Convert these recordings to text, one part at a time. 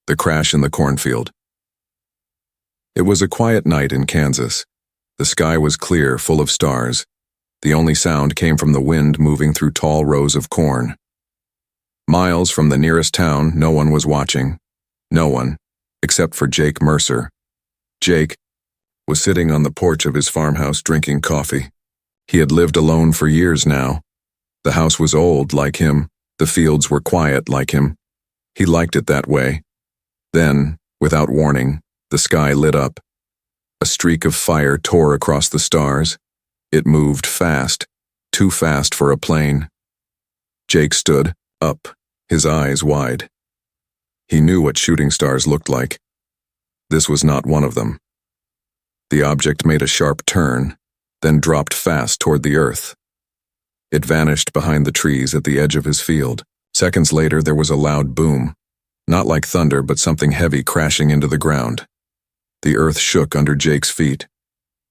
The crash in the cornfield. It was a quiet night in Kansas. The sky was clear, full of stars. The only sound came from the wind moving through tall rows of corn. Miles from the nearest town, no one was watching. No one, except for Jake Mercer. Jake was sitting on the porch of his farmhouse drinking coffee. He had lived alone for years now. The house was old, like him. The fields were quiet, like him. He liked it that way. Then, without warning, the sky lit up. A streak of fire tore across the stars. It moved fast, too fast for a plane. Jake stood up, his eyes wide. He knew what shooting stars looked like. This was not one of them. The object made a sharp turn, then dropped fast toward the earth. It vanished behind the trees at the edge of his field. Seconds later, there was a loud boom. Not like thunder, but something heavy crashing into the ground. The earth shook under Jake's feet.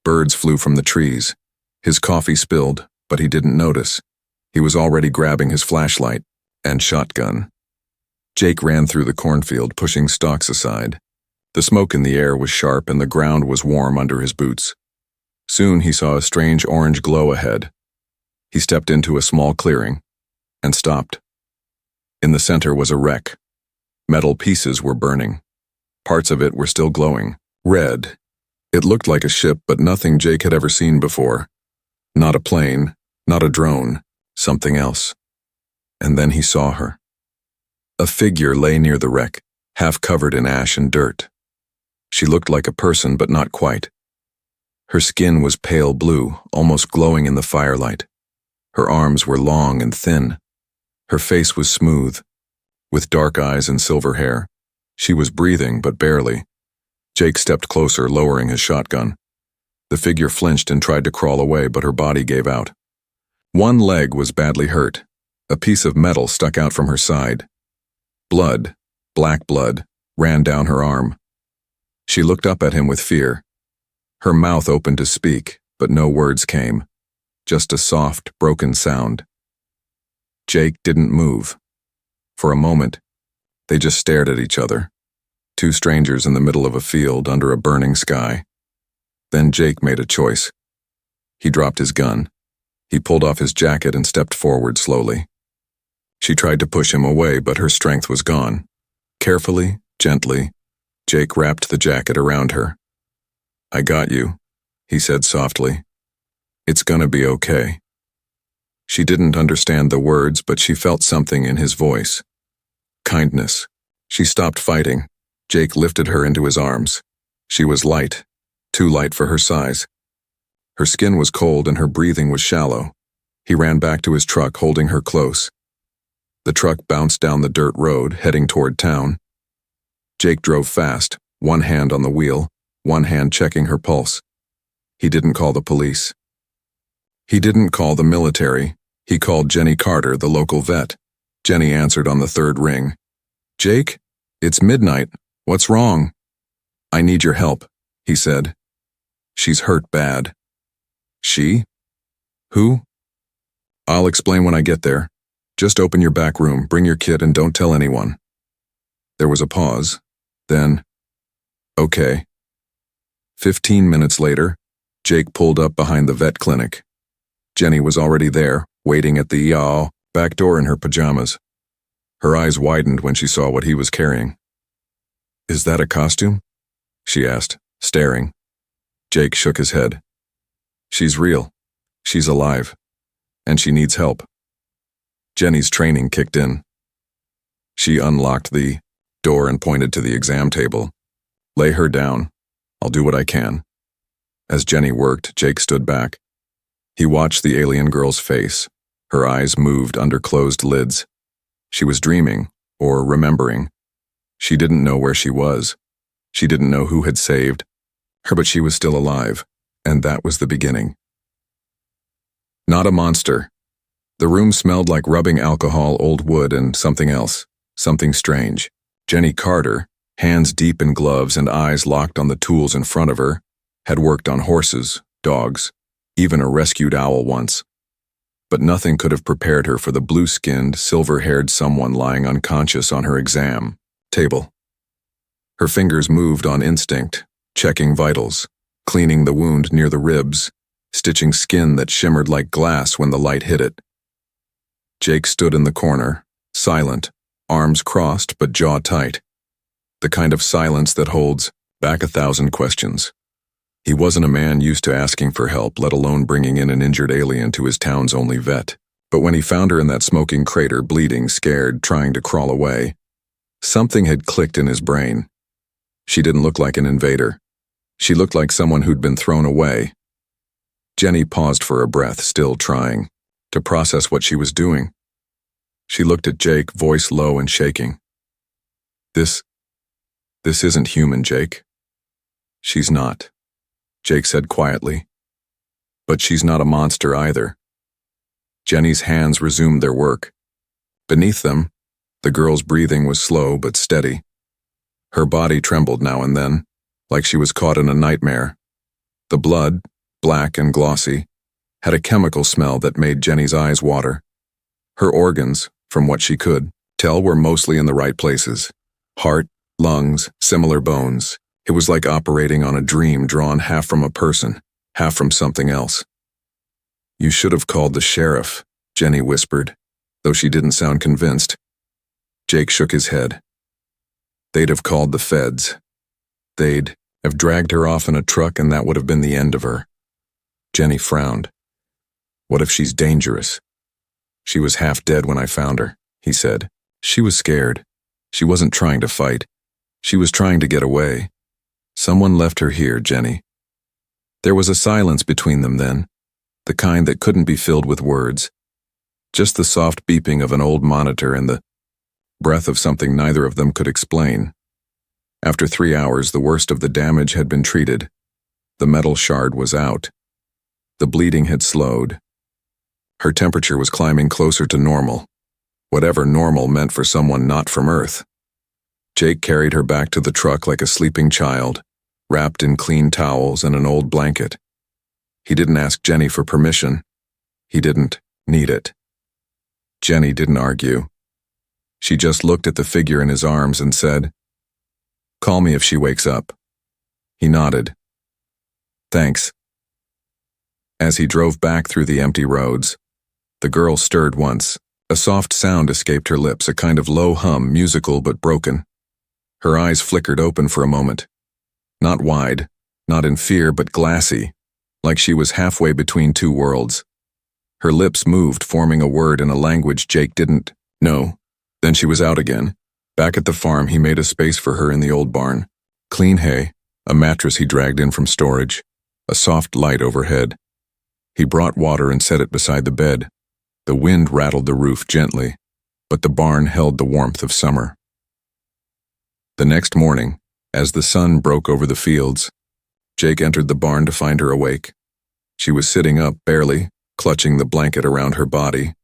Birds flew from the trees. His coffee spilled, but he didn't notice. He was already grabbing his flashlight and shotgun. Jake ran through the cornfield, pushing stalks aside. The smoke in the air was sharp and the ground was warm under his boots. Soon he saw a strange orange glow ahead. He stepped into a small clearing and stopped. In the center was a wreck. Metal pieces were burning. Parts of it were still glowing, red. It looked like a ship, but nothing Jake had ever seen before. Not a plane, not a drone, something else. And then he saw her. A figure lay near the wreck, half covered in ash and dirt. She looked like a person, but not quite. Her skin was pale blue, almost glowing in the firelight. Her arms were long and thin. Her face was smooth, with dark eyes and silver hair. She was breathing, but barely. Jake stepped closer, lowering his shotgun. The figure flinched and tried to crawl away, but her body gave out. One leg was badly hurt. A piece of metal stuck out from her side. Blood, black blood, ran down her arm. She looked up at him with fear. Her mouth opened to speak, but no words came. Just a soft, broken sound. Jake didn't move. For a moment, they just stared at each other. Two strangers in the middle of a field under a burning sky. Then Jake made a choice. He dropped his gun. He pulled off his jacket and stepped forward slowly. She tried to push him away, but her strength was gone. Carefully, gently, Jake wrapped the jacket around her. "I got you," he said softly. "It's gonna be okay." She didn't understand the words, but she felt something in his voice. Kindness. She stopped fighting. Jake lifted her into his arms. She was light, too light for her size. Her skin was cold and her breathing was shallow. He ran back to his truck, holding her close. The truck bounced down the dirt road, heading toward town. Jake drove fast, one hand on the wheel, one hand checking her pulse. He didn't call the police. He didn't call the military. He called Jenny Carter, the local vet. Jenny answered on the third ring. "Jake, it's midnight. What's wrong?" "I need your help," he said. "She's hurt bad." "She? Who?" "I'll explain when I get there. Just open your back room, bring your kit, and don't tell anyone." There was a pause. Then, "Okay." 15 minutes later, Jake pulled up behind the vet clinic. Jenny was already there, waiting at the back door in her pajamas. Her eyes widened when she saw what he was carrying. "Is that a costume?" she asked, staring. Jake shook his head. "She's real. She's alive. And she needs help." Jenny's training kicked in. She unlocked the door and pointed to the exam table. "Lay her down. I'll do what I can." As Jenny worked, Jake stood back. He watched the alien girl's face. Her eyes moved under closed lids. She was dreaming, or remembering. She didn't know where she was. She didn't know who had saved her, but she was still alive, and that was the beginning. Not a monster. The room smelled like rubbing alcohol, old wood, and something else, something strange. Jenny Carter, hands deep in gloves and eyes locked on the tools in front of her, had worked on horses, dogs, even a rescued owl once. But nothing could have prepared her for the blue-skinned, silver-haired someone lying unconscious on her exam table. Her fingers moved on instinct, checking vitals, cleaning the wound near the ribs, stitching skin that shimmered like glass when the light hit it. Jake stood in the corner, silent, arms crossed but jaw tight. The kind of silence that holds back 1,000 questions. He wasn't a man used to asking for help, let alone bringing in an injured alien to his town's only vet. But when he found her in that smoking crater, bleeding, scared, trying to crawl away, something had clicked in his brain. She didn't look like an invader. She looked like someone who'd been thrown away. Jenny paused for a breath, still trying to process what she was doing. She looked at Jake, voice low and shaking. This isn't human, Jake. She's not, Jake said quietly. But she's not a monster either. Jenny's hands resumed their work. Beneath them, the girl's breathing was slow but steady. Her body trembled now and then, like she was caught in a nightmare. The blood, black and glossy, had a chemical smell that made Jenny's eyes water. Her organs, from what she could tell, were mostly in the right places. Heart, lungs, similar bones. It was like operating on a dream drawn half from a person, half from something else. You should have called the sheriff, Jenny whispered, though she didn't sound convinced. Jake shook his head. They'd have called the feds. They'd have dragged her off in a truck, and that would have been the end of her. Jenny frowned. What if she's dangerous? She was half dead when I found her, he said. She was scared. She wasn't trying to fight. She was trying to get away. Someone left her here, Jenny. There was a silence between them then, the kind that couldn't be filled with words. Just the soft beeping of an old monitor and the breath of something neither of them could explain. After 3 hours, the worst of the damage had been treated. The metal shard was out. The bleeding had slowed. Her temperature was climbing closer to normal, whatever normal meant for someone not from Earth. Jake carried her back to the truck like a sleeping child, wrapped in clean towels and an old blanket. He didn't ask Jenny for permission. He didn't need it. Jenny didn't argue. She just looked at the figure in his arms and said, "Call me if she wakes up." He nodded. "Thanks." As he drove back through the empty roads, the girl stirred once. A soft sound escaped her lips, a kind of low hum, musical but broken. Her eyes flickered open for a moment. Not wide, not in fear, but glassy, like she was halfway between two worlds. Her lips moved, forming a word in a language Jake didn't know. Then she was out again. Back at the farm, he made a space for her in the old barn. Clean hay, a mattress he dragged in from storage, a soft light overhead. He brought water and set it beside the bed. The wind rattled the roof gently, but the barn held the warmth of summer. The next morning, as the sun broke over the fields, Jake entered the barn to find her awake. She was sitting up, barely, clutching the blanket around her body.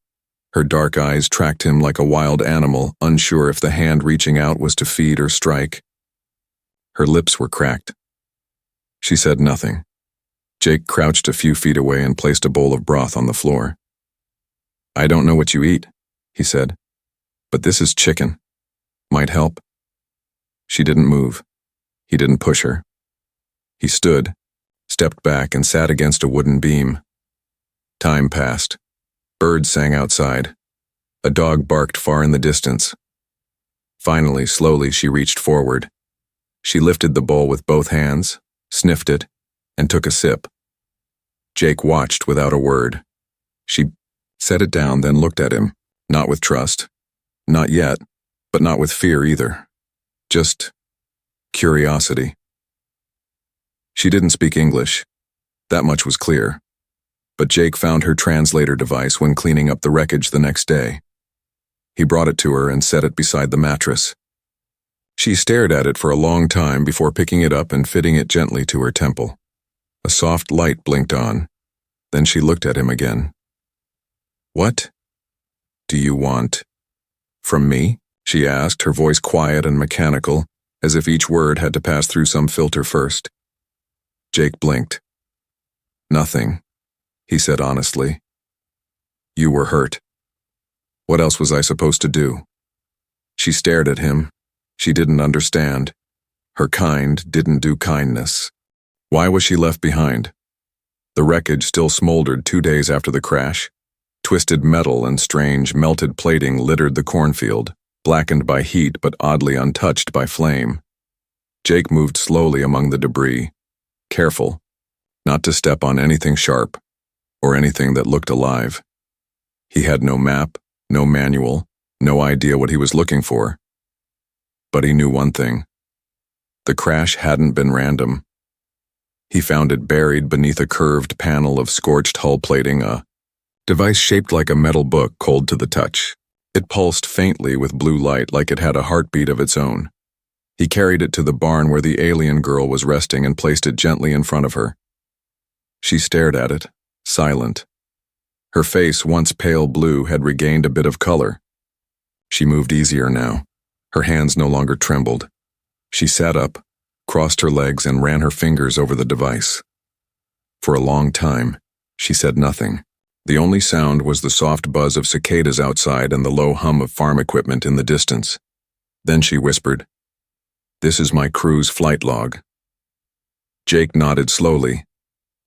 Her dark eyes tracked him like a wild animal, unsure if the hand reaching out was to feed or strike. Her lips were cracked. She said nothing. Jake crouched a few feet away and placed a bowl of broth on the floor. "I don't know what you eat," he said, "but this is chicken. Might help." She didn't move. He didn't push her. He stood, stepped back, and sat against a wooden beam. Time passed. Birds sang outside. A dog barked far in the distance. Finally, slowly, she reached forward. She lifted the bowl with both hands, sniffed it, and took a sip. Jake watched without a word. She set it down, then looked at him, not with trust. Not yet, but not with fear either. Just curiosity. She didn't speak English. That much was clear. But Jake found her translator device when cleaning up the wreckage the next day. He brought it to her and set it beside the mattress. She stared at it for a long time before picking it up and fitting it gently to her temple. A soft light blinked on. Then she looked at him again. "What do you want from me?" she asked, her voice quiet and mechanical, as if each word had to pass through some filter first. Jake blinked. "Nothing," he said honestly. "You were hurt. What else was I supposed to do?" She stared at him. She didn't understand. Her kind didn't do kindness. Why was she left behind? The wreckage still smoldered 2 days after the crash. Twisted metal and strange melted plating littered the cornfield, blackened by heat but oddly untouched by flame. Jake moved slowly among the debris, careful not to step on anything sharp or anything that looked alive. He had no map, no manual, no idea what he was looking for. But he knew one thing. The crash hadn't been random. He found it buried beneath a curved panel of scorched hull plating, a device shaped like a metal book cold to the touch. It pulsed faintly with blue light like it had a heartbeat of its own. He carried it to the barn where the alien girl was resting and placed it gently in front of her. She stared at it, silent. Her face, once pale blue, had regained a bit of color. She moved easier now. Her hands no longer trembled. She sat up, crossed her legs, and ran her fingers over the device. For a long time, she said nothing. The only sound was the soft buzz of cicadas outside and the low hum of farm equipment in the distance. Then she whispered, "This is my crew's flight log." Jake nodded slowly,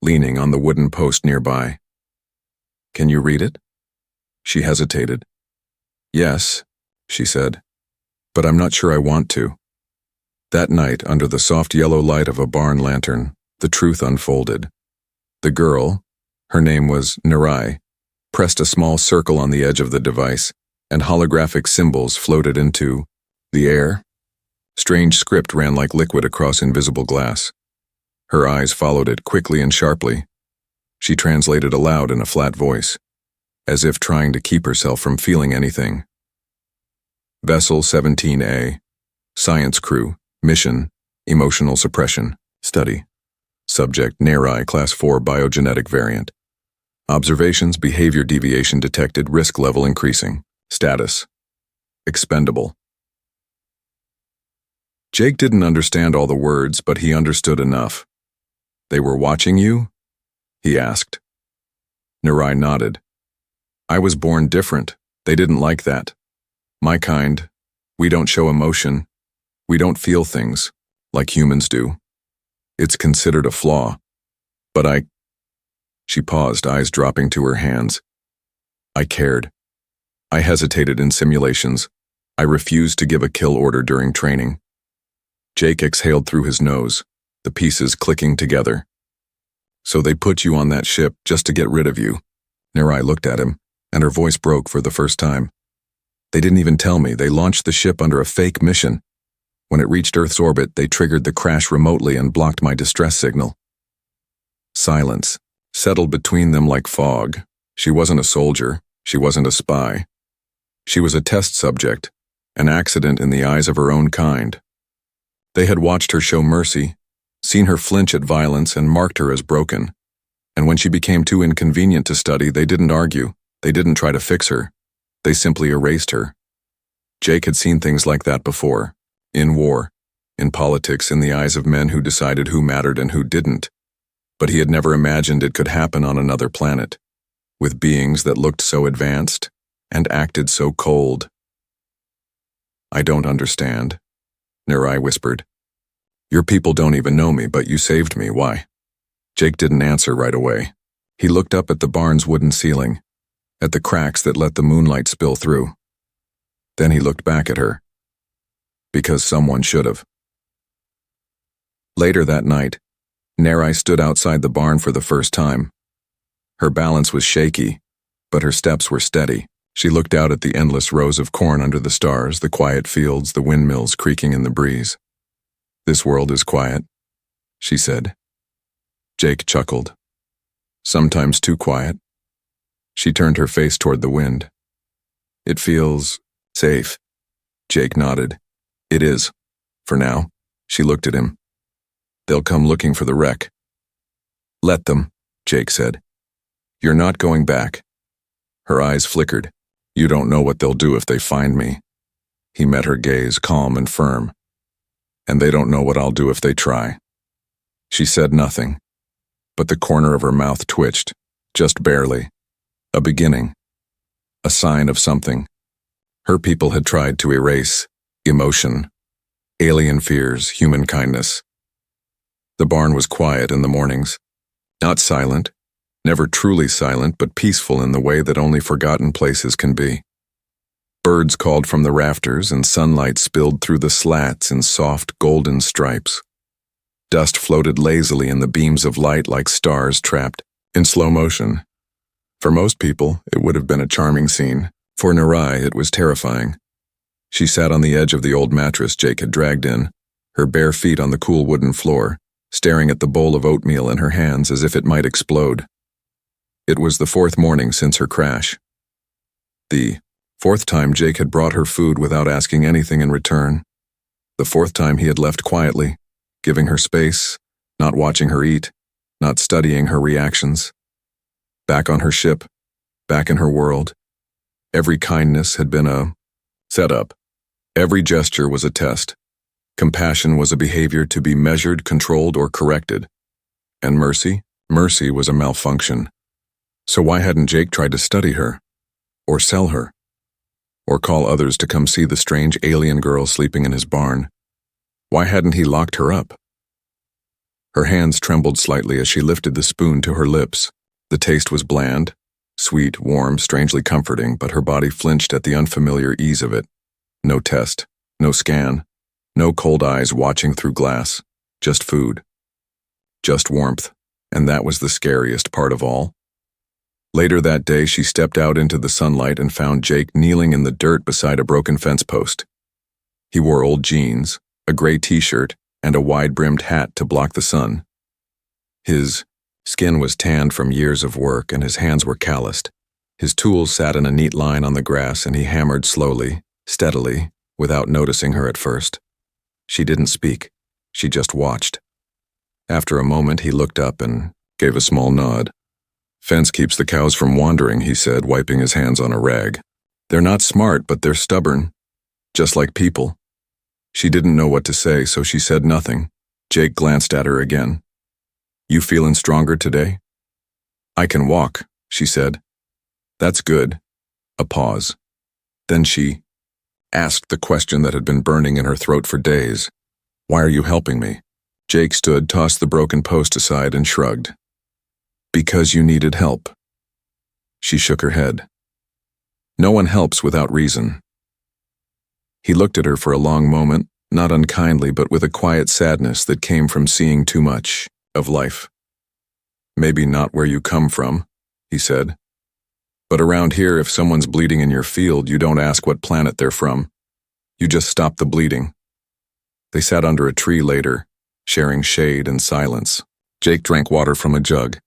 leaning on the wooden post nearby. "Can you read it?" She hesitated. "Yes," she said, "but I'm not sure I want to." That night, under the soft yellow light of a barn lantern, the truth unfolded. The girl, her name was Nerai, pressed a small circle on the edge of the device, and holographic symbols floated into the air. Strange script ran like liquid across invisible glass. Her eyes followed it quickly and sharply. She translated aloud in a flat voice, as if trying to keep herself from feeling anything. Vessel 17A, Science Crew, Mission, Emotional Suppression, Study. Subject, Nerai, Class 4 Biogenetic Variant. Observations, behavior deviation detected, risk level increasing. Status, expendable. Jake didn't understand all the words, but he understood enough. "They were watching you?" he asked. Nerai nodded. "I was born different. They didn't like that. My kind, we don't show emotion. We don't feel things, like humans do. It's considered a flaw. But I—" She paused, eyes dropping to her hands. "I cared. I hesitated in simulations. I refused to give a kill order during training." Jake exhaled through his nose, the pieces clicking together. "So they put you on that ship just to get rid of you." Nerai looked at him, and her voice broke for the first time. "They didn't even tell me. They launched the ship under a fake mission. When it reached Earth's orbit, they triggered the crash remotely and blocked my distress signal." Silence settled between them like fog. She wasn't a soldier. She wasn't a spy. She was a test subject, an accident in the eyes of her own kind. They had watched her show mercy, seen her flinch at violence, and marked her as broken. And when she became too inconvenient to study, they didn't argue. They didn't try to fix her. They simply erased her. Jake had seen things like that before. In war, in politics, in the eyes of men who decided who mattered and who didn't. But he had never imagined it could happen on another planet, with beings that looked so advanced and acted so cold. "I don't understand," Nerai whispered. "Your people don't even know me, but you saved me. Why?" Jake didn't answer right away. He looked up at the barn's wooden ceiling, at the cracks that let the moonlight spill through. Then he looked back at her. Because someone should have. Later that night, Nerai stood outside the barn for the first time. Her balance was shaky, but her steps were steady. She looked out at the endless rows of corn under the stars, the quiet fields, the windmills creaking in the breeze. "This world is quiet," she said. Jake chuckled. "Sometimes too quiet." She turned her face toward the wind. "It feels safe." Jake nodded. "It is. For now." She looked at him. "They'll come looking for the wreck." "Let them," Jake said. "You're not going back." Her eyes flickered. "You don't know what they'll do if they find me." He met her gaze, calm and firm. "And they don't know what I'll do if they try." She said nothing, but the corner of her mouth twitched, just barely. A beginning. A sign of something. Her people had tried to erase emotion. Alien fears, human kindness. The barn was quiet in the mornings. Not silent, never truly silent, but peaceful in the way that only forgotten places can be. Birds called from the rafters and sunlight spilled through the slats in soft golden stripes. Dust floated lazily in the beams of light like stars trapped in slow motion. For most people, it would have been a charming scene. For Narai, it was terrifying. She sat on the edge of the old mattress Jake had dragged in, her bare feet on the cool wooden floor, staring at the bowl of oatmeal in her hands as if it might explode. It was the 4th morning since her crash. The 4th time Jake had brought her food without asking anything in return. The 4th time he had left quietly, giving her space, not watching her eat, not studying her reactions. Back on her ship, back in her world, every kindness had been a setup. Every gesture was a test. Compassion was a behavior to be measured, controlled, or corrected. And mercy? Mercy was a malfunction. So why hadn't Jake tried to study her? Or sell her? Or call others to come see the strange alien girl sleeping in his barn? Why hadn't he locked her up? Her hands trembled slightly as she lifted the spoon to her lips. The taste was bland, sweet, warm, strangely comforting, but her body flinched at the unfamiliar ease of it. No test, no scan, no cold eyes watching through glass, just food. Just warmth, and that was the scariest part of all. Later that day, she stepped out into the sunlight and found Jake kneeling in the dirt beside a broken fence post. He wore old jeans, a gray t-shirt, and a wide-brimmed hat to block the sun. His skin was tanned from years of work, and his hands were calloused. His tools sat in a neat line on the grass, and he hammered slowly, steadily, without noticing her at first. She didn't speak. She just watched. After a moment, he looked up and gave a small nod. "Fence keeps the cows from wandering," he said, wiping his hands on a rag. "They're not smart, but they're stubborn. Just like people." She didn't know what to say, so she said nothing. Jake glanced at her again. "You feeling stronger today?" "I can walk," she said. "That's good." A pause. Then she asked the question that had been burning in her throat for days. "Why are you helping me?" Jake stood, tossed the broken post aside, and shrugged. "Because you needed help." She shook her head. "No one helps without reason." He looked at her for a long moment, not unkindly, but with a quiet sadness that came from seeing too much of life. "Maybe not where you come from," he said. "But around here, if someone's bleeding in your field, you don't ask what planet they're from. You just stop the bleeding." They sat under a tree later, sharing shade and silence. Jake drank water from a jug.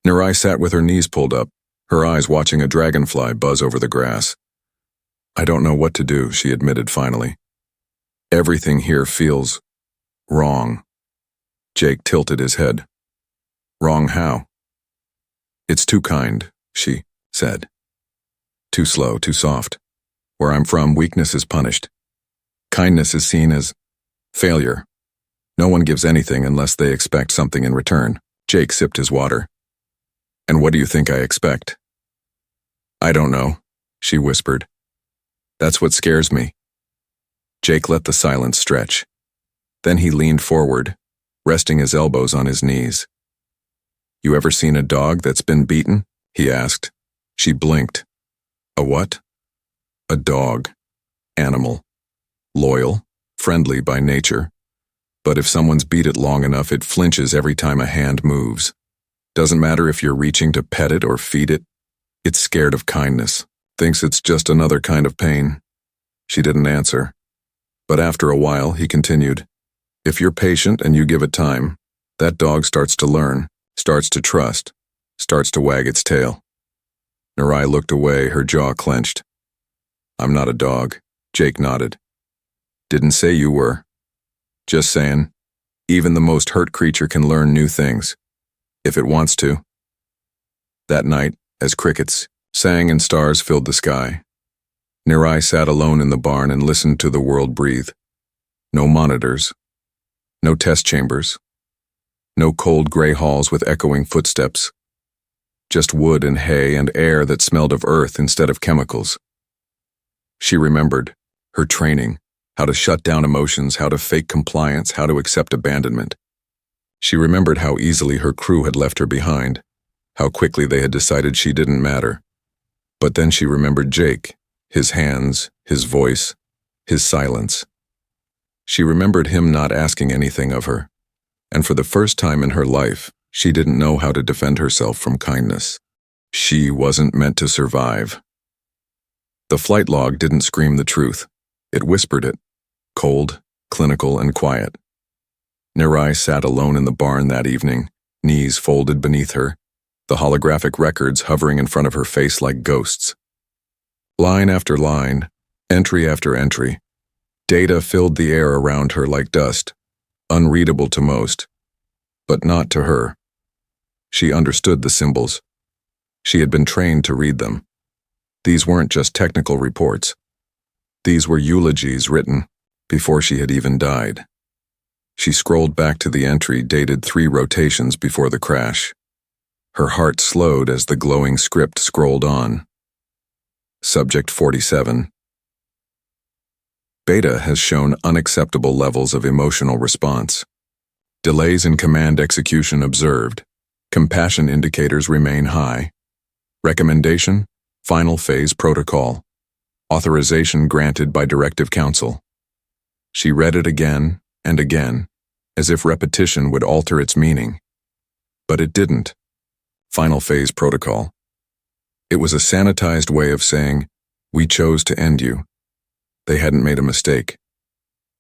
Narai sat with her knees pulled up, her eyes watching a dragonfly buzz over the grass. "I don't know what to do," she admitted finally. "Everything here feels wrong." Jake tilted his head. "Wrong how?" "It's too kind," she said. "Too slow, too soft. Where I'm from, weakness is punished. Kindness is seen as failure. No one gives anything unless they expect something in return." Jake sipped his water. "And what do you think I expect?" "I don't know," she whispered. "That's what scares me." Jake let the silence stretch. Then he leaned forward, resting his elbows on his knees. "You ever seen a dog that's been beaten?" he asked. She blinked. "A what?" "A dog. Animal. Loyal, friendly by nature. But if someone's beat it long enough, it flinches every time a hand moves. Doesn't matter if you're reaching to pet it or feed it. It's scared of kindness, thinks it's just another kind of pain." She didn't answer. But after a while, he continued, "If you're patient and you give it time, that dog starts to learn, starts to trust, starts to wag its tail." Narai looked away, her jaw clenched. "I'm not a dog," Jake nodded. "Didn't say you were. Just saying, even the most hurt creature can learn new things. If it wants to." That night, as crickets sang and stars filled the sky, Narai sat alone in the barn and listened to the world breathe. No monitors, no test chambers, no cold gray halls with echoing footsteps, just wood and hay and air that smelled of earth instead of chemicals. She remembered her training, how to shut down emotions, how to fake compliance, how to accept abandonment. She remembered how easily her crew had left her behind, how quickly they had decided she didn't matter. But then she remembered Jake, his hands, his voice, his silence. She remembered him not asking anything of her, and for the first time in her life, she didn't know how to defend herself from kindness. She wasn't meant to survive. The flight log didn't scream the truth. It whispered it, cold, clinical, and quiet. Nerai sat alone in the barn that evening, knees folded beneath her, the holographic records hovering in front of her face like ghosts. Line after line, entry after entry, data filled the air around her like dust, unreadable to most, but not to her. She understood the symbols. She had been trained to read them. These weren't just technical reports. These were eulogies written before she had even died. She scrolled back to the entry dated 3 rotations before the crash. Her heart slowed as the glowing script scrolled on. Subject 47. Beta has shown unacceptable levels of emotional response. Delays in command execution observed. Compassion indicators remain high. Recommendation: Final Phase Protocol. Authorization granted by Directive Council. She read it again and again, as if repetition would alter its meaning. But it didn't. Final Phase Protocol. It was a sanitized way of saying, "We chose to end you." They hadn't made a mistake.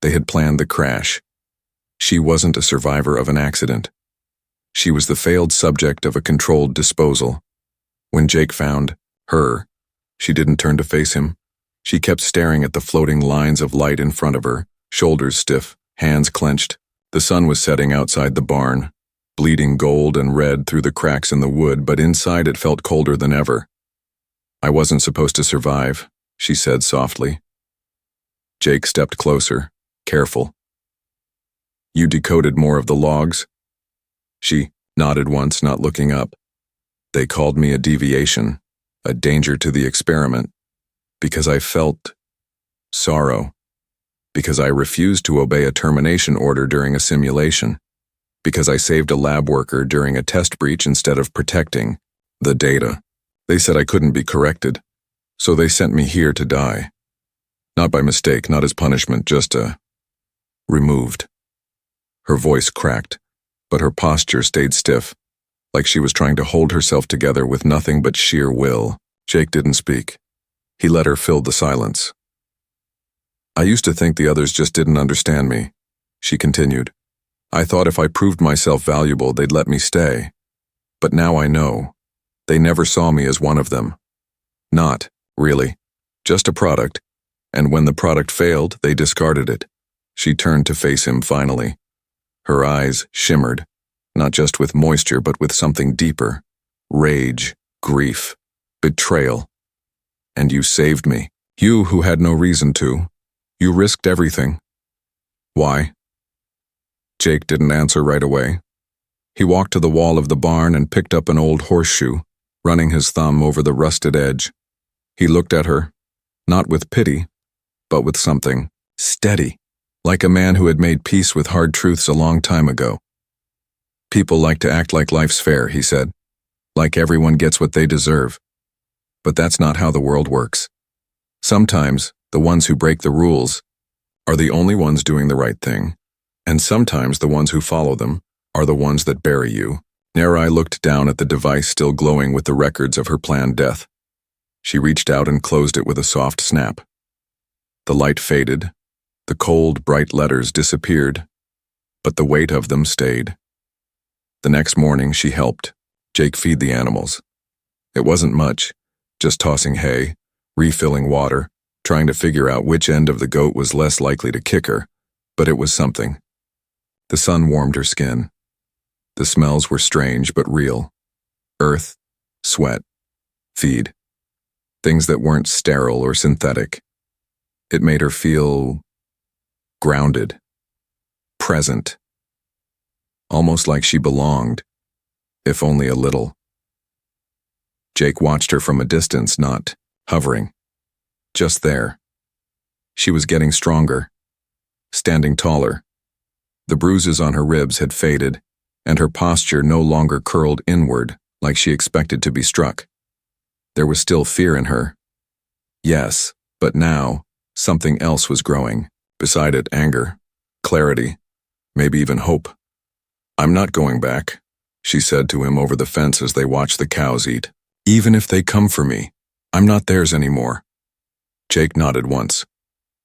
They had planned the crash. She wasn't a survivor of an accident. She was the failed subject of a controlled disposal. When Jake found her, she didn't turn to face him. She kept staring at the floating lines of light in front of her, shoulders stiff, hands clenched. The sun was setting outside the barn, bleeding gold and red through the cracks in the wood, but inside it felt colder than ever. "I wasn't supposed to survive," she said softly. Jake stepped closer, careful. "You decoded more of the logs?" She nodded once, not looking up. "They called me a deviation, a danger to the experiment, because I felt sorrow, because I refused to obey a termination order during a simulation, because I saved a lab worker during a test breach instead of protecting the data. They said I couldn't be corrected, so they sent me here to die. Not by mistake, not as punishment, just removed." Her voice cracked, but her posture stayed stiff, like she was trying to hold herself together with nothing but sheer will. Jake didn't speak. He let her fill the silence. "I used to think the others just didn't understand me," she continued. "I thought if I proved myself valuable, they'd let me stay. But now I know. They never saw me as one of them. Not, really. Just a product. And when the product failed, they discarded it." She turned to face him finally. Her eyes shimmered, not just with moisture but with something deeper. Rage, grief, betrayal. "And you saved me. You who had no reason to. You risked everything. Why?" Jake didn't answer right away. He walked to the wall of the barn and picked up an old horseshoe, running his thumb over the rusted edge. He looked at her, not with pity, but with something steady, like a man who had made peace with hard truths a long time ago. "People like to act like life's fair," he said, "like everyone gets what they deserve. But that's not how the world works. Sometimes the ones who break the rules are the only ones doing the right thing, and sometimes the ones who follow them are the ones that bury you." Nerai looked down at the device still glowing with the records of her planned death. She reached out and closed it with a soft snap. The light faded, the cold, bright letters disappeared, but the weight of them stayed. The next morning she helped Jake feed the animals. It wasn't much, just tossing hay, refilling water, trying to figure out which end of the goat was less likely to kick her, but it was something. The sun warmed her skin. The smells were strange but real. Earth, sweat, feed. Things that weren't sterile or synthetic. It made her feel grounded, present. Almost like she belonged, if only a little. Jake watched her from a distance, not hovering. Just there. She was getting stronger, standing taller. The bruises on her ribs had faded, and her posture no longer curled inward like she expected to be struck. There was still fear in her. Yes, but now, something else was growing. Beside it, anger, clarity, maybe even hope. "I'm not going back," she said to him over the fence as they watched the cows eat. "Even if they come for me, I'm not theirs anymore." Jake nodded once.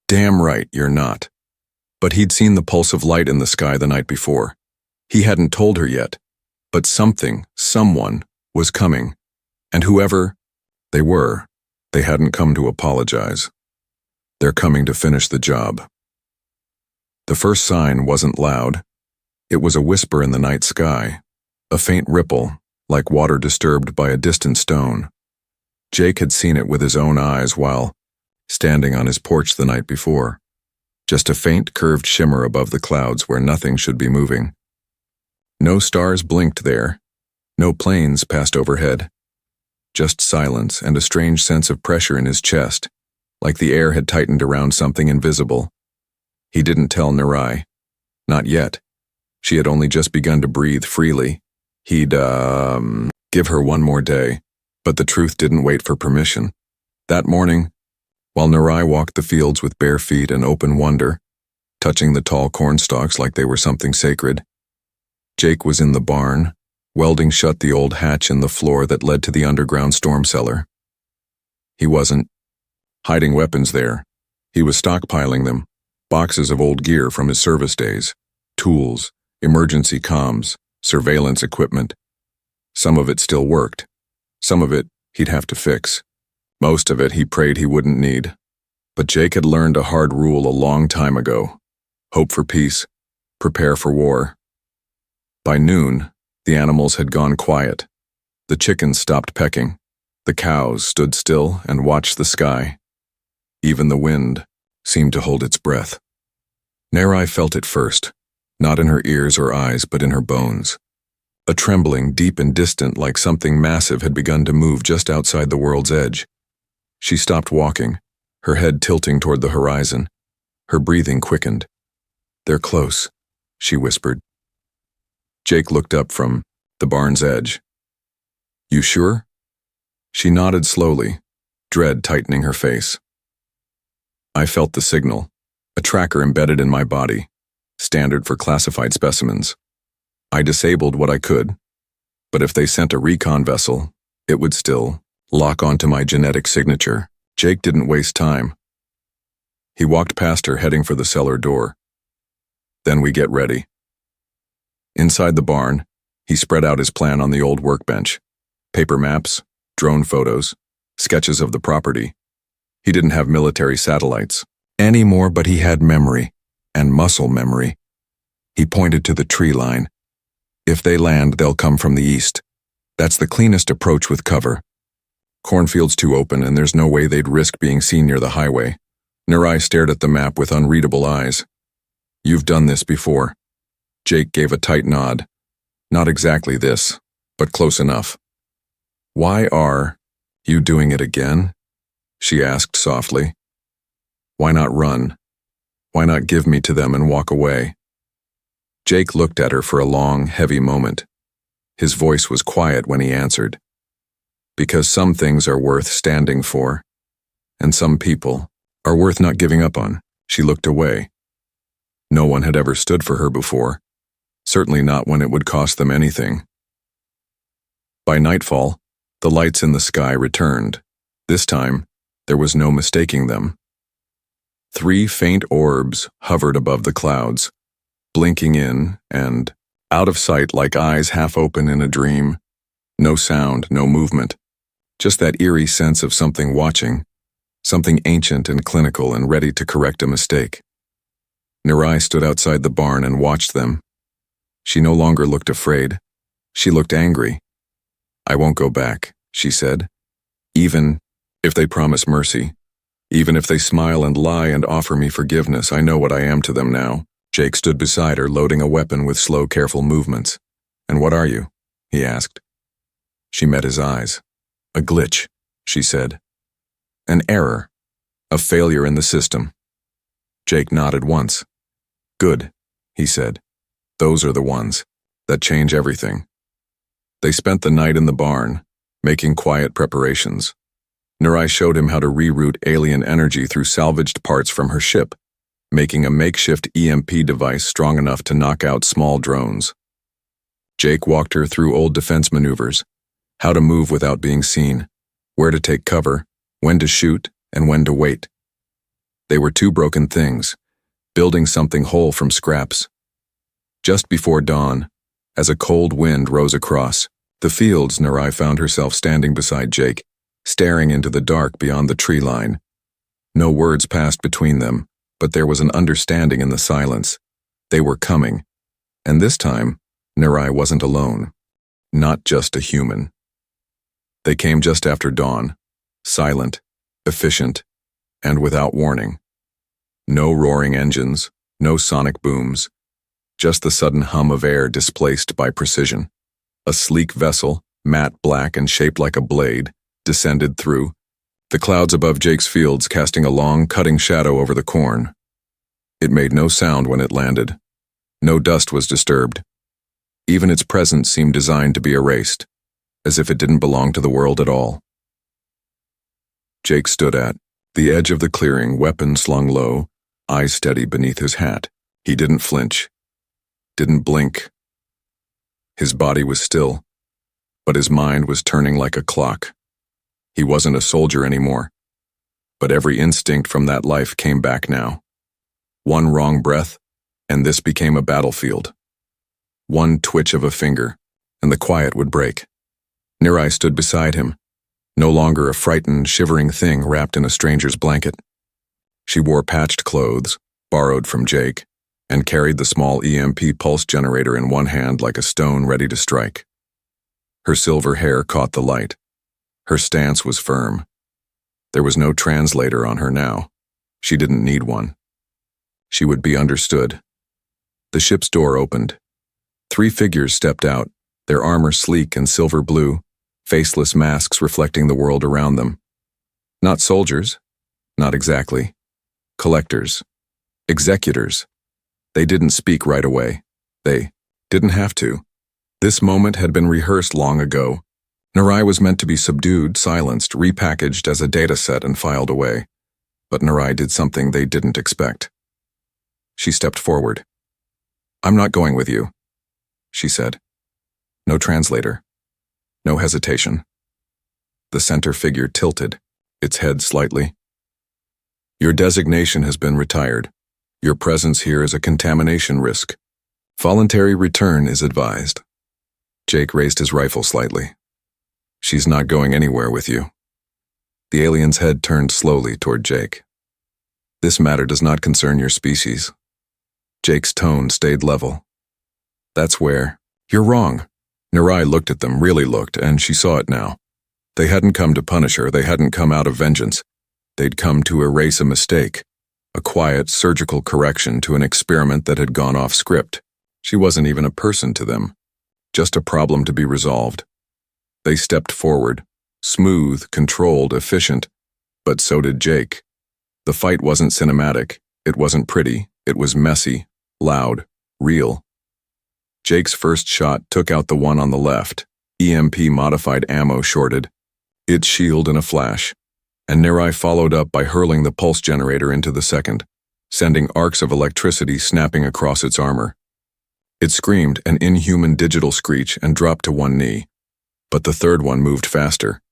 "Damn right, you're not." But he'd seen the pulse of light in the sky the night before. He hadn't told her yet, but someone was coming. And whoever they were, they hadn't come to apologize. They're coming to finish the job. The first sign wasn't loud. It was a whisper in the night sky, a faint ripple, like water disturbed by a distant stone. Jake had seen it with his own eyes while standing on his porch the night before. Just a faint curved shimmer above the clouds where nothing should be moving. No stars blinked there. No planes passed overhead. Just silence and a strange sense of pressure in his chest, like the air had tightened around something invisible. He didn't tell Narai. Not yet. She had only just begun to breathe freely. He'd, give her one more day, but the truth didn't wait for permission. That morning, while Narai walked the fields with bare feet and open wonder, touching the tall cornstalks like they were something sacred, Jake was in the barn, welding shut the old hatch in the floor that led to the underground storm cellar. He wasn't hiding weapons there. He was stockpiling them, boxes of old gear from his service days, tools, emergency comms, surveillance equipment. Some of it still worked. Some of it he'd have to fix. Most of it he prayed he wouldn't need. But Jake had learned a hard rule a long time ago. Hope for peace. Prepare for war. By noon, the animals had gone quiet. The chickens stopped pecking. The cows stood still and watched the sky. Even the wind seemed to hold its breath. Narai felt it first, not in her ears or eyes, but in her bones. A trembling deep and distant like something massive had begun to move just outside the world's edge. She stopped walking, her head tilting toward the horizon. Her breathing quickened. "They're close," she whispered. Jake looked up from the barn's edge. "You sure?" She nodded slowly, dread tightening her face. "I felt the signal, a tracker embedded in my body, standard for classified specimens. I disabled what I could, but if they sent a recon vessel, it would still lock onto my genetic signature." Jake didn't waste time. He walked past her, heading for the cellar door. "Then we get ready." Inside the barn, he spread out his plan on the old workbench. Paper maps, drone photos, sketches of the property. He didn't have military satellites anymore, but he had memory, and muscle memory. He pointed to the tree line. "If they land, they'll come from the east. That's the cleanest approach with cover. Cornfield's too open, and there's no way they'd risk being seen near the highway." Narai stared at the map with unreadable eyes. "You've done this before." Jake gave a tight nod. "Not exactly this, but close enough." "Why are you doing it again?" she asked softly. "Why not run? Why not give me to them and walk away?" Jake looked at her for a long, heavy moment. His voice was quiet when he answered. "Because some things are worth standing for, and some people are worth not giving up on." She looked away. No one had ever stood for her before, certainly not when it would cost them anything. By nightfall, the lights in the sky returned. This time, there was no mistaking them. 3 faint orbs hovered above the clouds, blinking in and out of sight like eyes half open in a dream. No sound, no movement. Just that eerie sense of something watching, something ancient and clinical and ready to correct a mistake. Narai stood outside the barn and watched them. She no longer looked afraid. She looked angry. "I won't go back," she said. "Even if they promise mercy, even if they smile and lie and offer me forgiveness, I know what I am to them now." Jake stood beside her, loading a weapon with slow, careful movements. "And what are you?" he asked. She met his eyes. "A glitch," she said. "An error. A failure in the system." Jake nodded once. Good, he said. Those are the ones that change everything. They spent the night in the barn, making quiet preparations. Nurai showed him how to reroute alien energy through salvaged parts from her ship, making a makeshift EMP device strong enough to knock out small drones. Jake walked her through old defense maneuvers, how to move without being seen, where to take cover, when to shoot, and when to wait. They were two broken things, building something whole from scraps. Just before dawn, as a cold wind rose across the fields, Nurai found herself standing beside Jake, staring into the dark beyond the tree line. No words passed between them, but there was an understanding in the silence. They were coming, and this time, Nurai wasn't alone. Not just a human. They came just after dawn, silent, efficient, and without warning. No roaring engines, no sonic booms, just the sudden hum of air displaced by precision. A sleek vessel, matte black and shaped like a blade, descended through the clouds above Jake's fields, casting a long, cutting shadow over the corn. It made no sound when it landed. No dust was disturbed. Even its presence seemed designed to be erased, as if it didn't belong to the world at all. Jake stood at the edge of the clearing, weapon slung low, eyes steady beneath his hat. He didn't flinch, didn't blink. His body was still, but his mind was turning like a clock. He wasn't a soldier anymore, but every instinct from that life came back now. One wrong breath, and this became a battlefield. One twitch of a finger, and the quiet would break. Nurai stood beside him, no longer a frightened, shivering thing wrapped in a stranger's blanket. She wore patched clothes, borrowed from Jake, and carried the small EMP pulse generator in one hand like a stone ready to strike. Her silver hair caught the light. Her stance was firm. There was no translator on her now. She didn't need one. She would be understood. The ship's door opened. 3 figures stepped out, their armor sleek and silver blue, faceless masks reflecting the world around them. Not soldiers, not exactly. Collectors, executors. They didn't speak right away. They didn't have to. This moment had been rehearsed long ago. Nurai was meant to be subdued, silenced, repackaged as a data set and filed away. But Nurai did something they didn't expect. She stepped forward. "I'm not going with you," she said. No translator. No hesitation. The center figure tilted, its head slightly. "Your designation has been retired. Your presence here is a contamination risk. Voluntary return is advised." Jake raised his rifle slightly. "She's not going anywhere with you." The alien's head turned slowly toward Jake. "This matter does not concern your species." Jake's tone stayed level. "That's where you're wrong." Nurai looked at them, really looked, and she saw it now. They hadn't come to punish her, they hadn't come out of vengeance. They'd come to erase a mistake, a quiet, surgical correction to an experiment that had gone off script. She wasn't even a person to them, just a problem to be resolved. They stepped forward, smooth, controlled, efficient, but so did Jake. The fight wasn't cinematic, it wasn't pretty, it was messy, loud, real. Jake's first shot took out the one on the left. EMP-modified ammo shorted, its shield in a flash, and Nurai followed up by hurling the pulse generator into the second, sending arcs of electricity snapping across its armor. It screamed an inhuman digital screech and dropped to one knee. But the third one moved faster.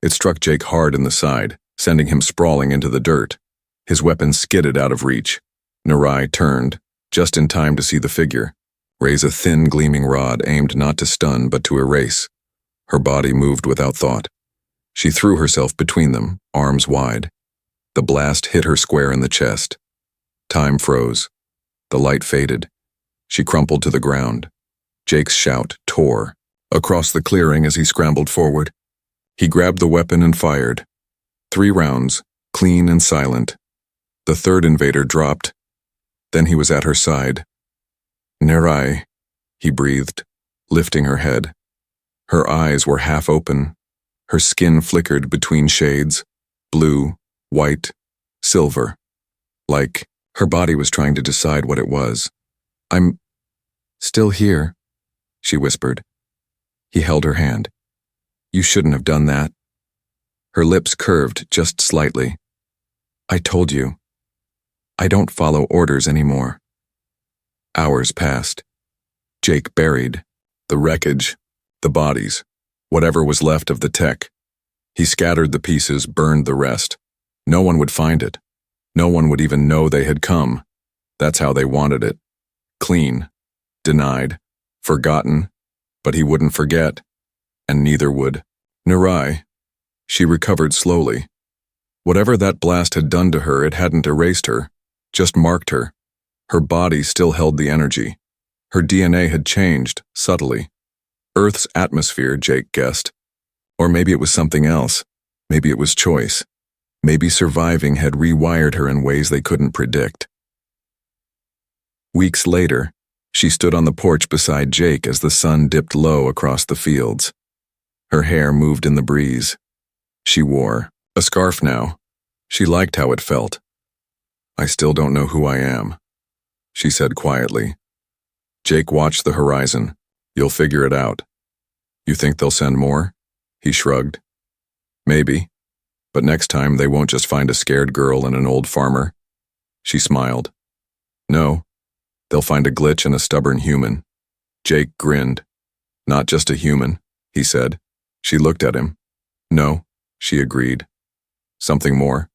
It struck Jake hard in the side, sending him sprawling into the dirt. His weapon skidded out of reach. Nurai turned, just in time to see the figure raise a thin, gleaming rod aimed not to stun but to erase. Her body moved without thought. She threw herself between them, arms wide. The blast hit her square in the chest. Time froze. The light faded. She crumpled to the ground. Jake's shout tore across the clearing as he scrambled forward. He grabbed the weapon and fired. 3 rounds, clean and silent. The third invader dropped. Then he was at her side. "Nurai," he breathed, lifting her head. Her eyes were half open. Her skin flickered between shades, blue, white, silver, like Her body was trying to decide what it was. "I'm still here," she whispered. He held her hand. "You shouldn't have done that." Her lips curved just slightly. "I told you. I don't follow orders anymore." Hours passed. Jake buried the wreckage, the bodies, whatever was left of the tech. He scattered the pieces, burned the rest. No one would find it. No one would even know they had come. That's how they wanted it. Clean, denied, forgotten, but he wouldn't forget, and neither would Nurai. She recovered slowly. Whatever that blast had done to her, it hadn't erased her, just marked her. Her body still held the energy. Her DNA had changed, subtly. Earth's atmosphere, Jake guessed. Or maybe it was something else. Maybe it was choice. Maybe surviving had rewired her in ways they couldn't predict. Weeks later, she stood on the porch beside Jake as the sun dipped low across the fields. Her hair moved in the breeze. She wore a scarf now. She liked how it felt. "I still don't know who I am," she said quietly. Jake watched the horizon. "You'll figure it out." "You think they'll send more?" He shrugged. "Maybe. But next time they won't just find a scared girl and an old farmer." She smiled. "No, they'll find a glitch and a stubborn human." Jake grinned. "Not just a human," he said. She looked at him. "No," she agreed. "Something more?"